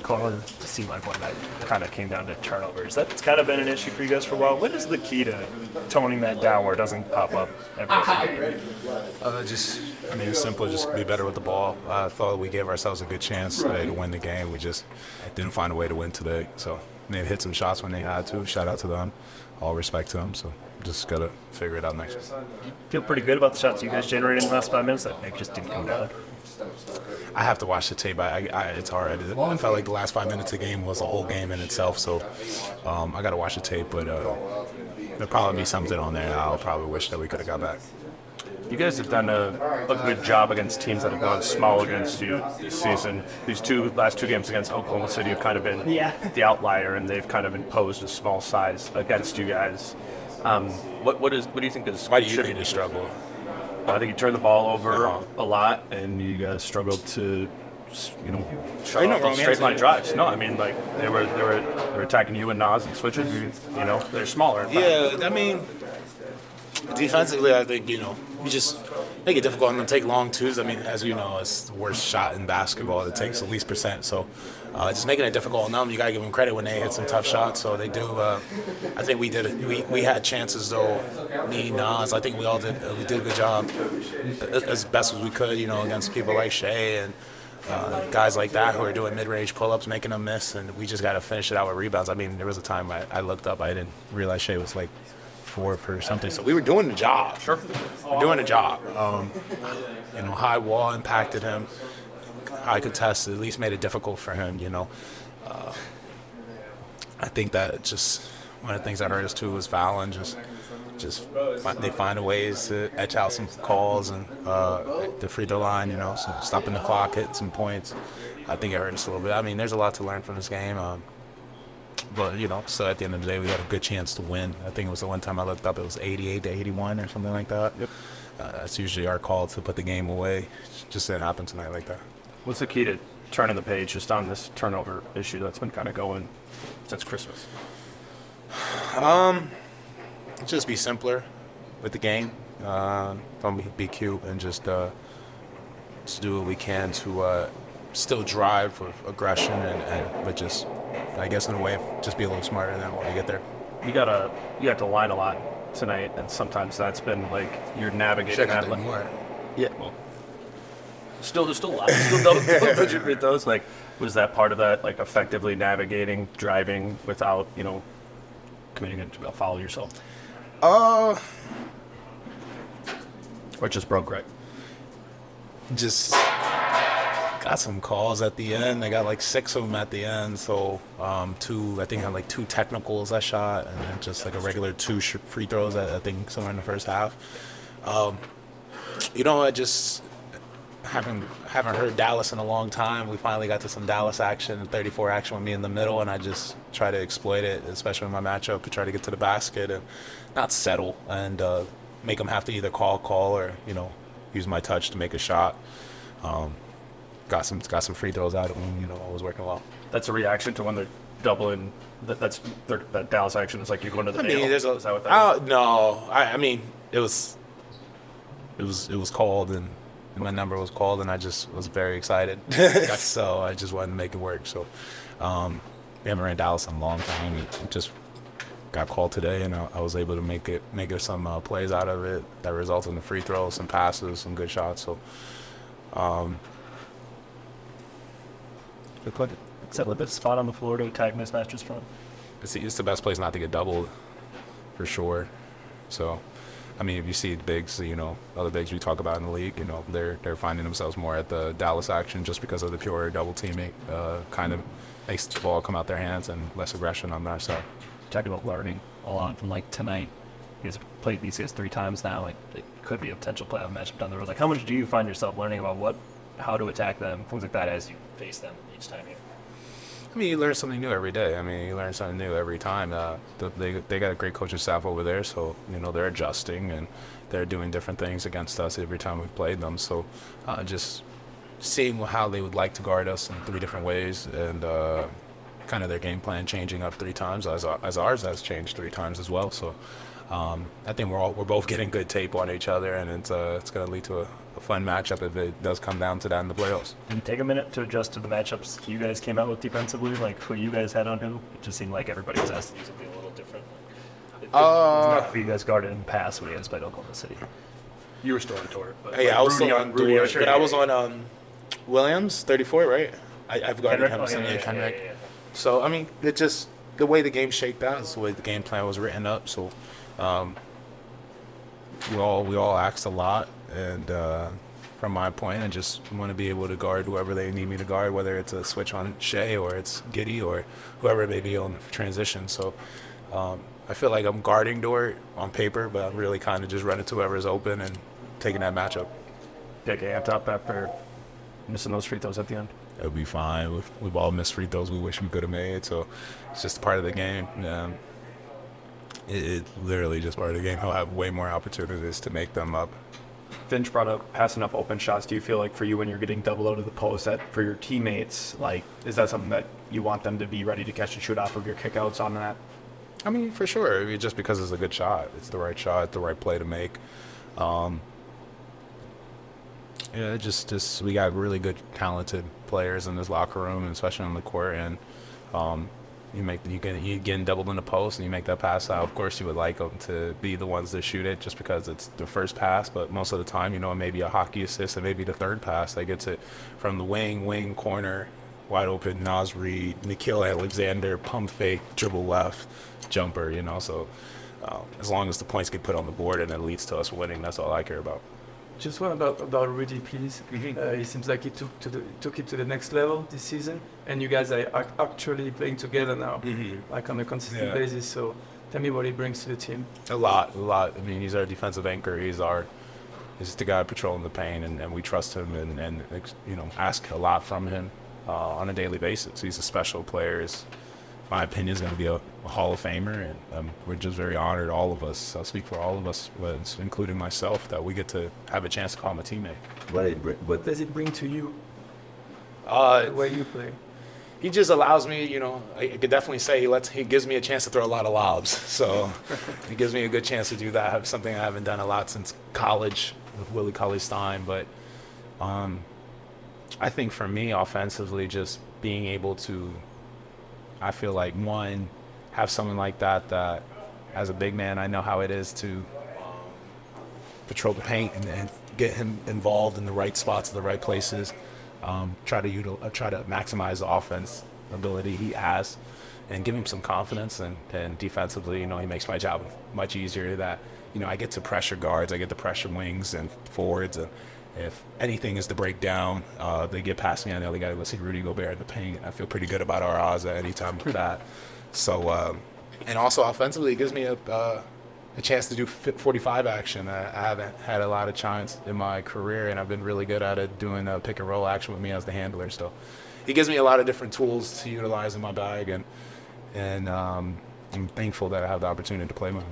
Carl, it seemed like one night kind of came down to turnovers. That's kind of been an issue for you guys for a while. What is the key to toning that down where it doesn't pop up every It's simple. Just be better with the ball. I thought we gave ourselves a good chance today to win the game. We just didn't find a way to win today. So maybe hit some shots when they had to. Shout out to them. All respect to them. So just got to figure it out next time. You feel pretty good about the shots you guys generated in the last 5 minutes that Nick just didn't come down? I have to watch the tape. It's hard. I felt like the last 5 minutes of the game was a whole game in itself. So I got to watch the tape. But there'll probably be something on there I'll probably wish that we could have got back. You guys have done a good job against teams that have gone small against you this season. These last two games against Oklahoma City have kind of been the outlier, and they've kind of imposed a small size against you guys. What do you think is? Why do you think they struggle? I think you turned the ball over a lot, and you guys struggled to, shut off those straight line drives. No, I mean like they were attacking you and Nas and switches. They're smaller. Yeah, I mean, defensively, I think we just make it difficult on them. Take long twos. I mean, as you know, it's the worst shot in basketball. It takes the least percent. So just making it difficult on them. You gotta give them credit when they hit some tough shots. So they do. I think we did it. We had chances though. Me, Nas. I think we all did. We did a good job as best as we could. Against people like Shea and guys like that who are doing mid-range pull-ups, making them miss, and we just gotta finish it out with rebounds. I mean, there was a time I looked up. I didn't realize Shea was like 4 for something. So we were doing the job. Sure. We're doing the job. High wall impacted him. High contest at least made it difficult for him, I think that just one of the things that hurt us too was fouling. They find ways to etch out some calls and the free throw line, so stopping the clock, hitting some points. I think it hurt us a little bit. I mean, there's a lot to learn from this game. But, so at the end of the day, we had a good chance to win. I think it was the one time I looked up, it was 88-81 or something like that. Yep. That's usually our call to put the game away. Just didn't happen tonight like that. What's the key to turning the page just on this turnover issue that's been kind of going since Christmas? Just be simpler with the game. Don't be cute and just do what we can to still drive with aggression but just, I guess in a way, just be a little smarter than that when we get there. You have to line a lot tonight, and sometimes that's been like you're navigating that. More. Yeah, well, still a lot. Still double-digit with those. Like, was that part of that? Like, effectively navigating, driving without committing a foul yourself? Or just broke right? Just got some calls at the end. I got like 6 of them at the end. So I think I had like 2 technicals I shot, and then just like a regular 2 free throws I think somewhere in the first half. I just haven't heard Dallas in a long time. We finally got to some Dallas action, 34 action with me in the middle, and I just try to exploit it, especially in my matchup, to try to get to the basket and not settle and make them have to either call or use my touch to make a shot. Got some free throws out of them, always working well. That's a reaction to when they're doubling. That Dallas action is like you're going to the nail. Is that what that is? No. I mean, it was called and my number was called, and I just was very excited. So I just wanted to make it work. So we haven't ran Dallas in a long time. It just got called today, and I was able to make it some plays out of it that resulted in the free throws, some passes, some good shots. So. Except the best spot on the floor to attack mismatches from. It's the best place not to get doubled, for sure. So, I mean, if you see the bigs, other bigs we talk about in the league, they're finding themselves more at the Dallas action just because of the pure double teaming. Kind of makes the ball come out their hands and less aggression on their side. Talking about learning a lot from tonight. You guys have played these guys 3 times now. It could be a potential playoff matchup down the road. How much do you find yourself learning about how to attack them, things like that, as you face them each time here? I mean, you learn something new every day. I mean, you learn something new every time. They got a great coaching staff over there, so they're adjusting and they're doing different things against us every time we've played them. So just seeing how they would like to guard us in 3 different ways, and kind of their game plan changing up 3 times as ours has changed 3 times as well. So I think we're both getting good tape on each other, and it's going to lead to a fun matchup if it does come down to that in the playoffs. And take a minute to adjust to the matchups you guys came out with defensively, like who you guys had on who. It just seemed like everybody was asked to use it be a little different. It was not who you guys guarded in the past when you guys played Oklahoma City. You were still on tour. But Yeah, I was Rudy still on Rudy tour, sure. but I was on Williams, 34, right? I've guarded him since Kendrick. Yeah. So, I mean, it just, the way the game shaped out is the way the game plan was written up. So, we all asked a lot, and from my point, I just want to be able to guard whoever they need me to guard, whether it's a switch on Shea or it's Giddy or whoever it may be on transition. So, I feel like I'm guarding Dort on paper, but I'm really kind of just running to whoever's open and taking that matchup. Get amped up after missing those free throws at the end. It'll be fine. We've all missed free throws we wish we could have made, so it's just part of the game. It's literally just part of the game. He'll have way more opportunities to make them up. Finch brought up passing up open shots. Do you feel like for you when you're getting double out of the post, that for your teammates, like, is that something that you want them to be ready to catch and shoot off of your kickouts on that? I mean, for sure. I mean, just because it's a good shot. It's the right shot, the right play to make. Yeah, just we got really good, talented players in this locker room, and especially on the court. And you get doubled in the post, and you make that pass out. Of course, you would like them to be the ones that shoot it, just because it's the first pass. But most of the time, it may be a hockey assist, and maybe the third pass that gets it from the wing corner, wide open. Naz Reid, Nikhil Alexander, pump fake, dribble left, jumper. So as long as the points get put on the board and it leads to us winning, that's all I care about. Just one about Rudy, please. He seems like he took it to the next level this season, and you guys are actually playing together now, like on a consistent basis. So tell me what he brings to the team. A lot. I mean, he's our defensive anchor. He's the guy patrolling the paint, and we trust him and ask a lot from him on a daily basis. He's a special player. My opinion is going to be a Hall of Famer, and we're just very honored, all of us. I'll speak for all of us, including myself, that we get to have a chance to call him a teammate. What does it bring to you, the way you play? He just allows me, I could definitely say he gives me a chance to throw a lot of lobs. So he gives me a good chance to do that, something I haven't done a lot since college with Willie Cauley-Stein. But I think for me, offensively, just being able to, I feel like, one, have someone like that as a big man, I know how it is to patrol the paint and get him involved in the right spots, the right places, try to maximize the offense ability he has, and give him some confidence. And defensively, he makes my job much easier. That I get to pressure guards, I get to pressure wings and forwards, and if anything is to break down, they get past me on the other guy. Let's see Rudy Gobert in the paint. I feel pretty good about our odds at any time for that. So, and also offensively, it gives me a chance to do 45 action. I haven't had a lot of chance in my career, and I've been really good at it, doing a pick and roll action with me as the handler. So, he gives me a lot of different tools to utilize in my bag, and I'm thankful that I have the opportunity to play with him.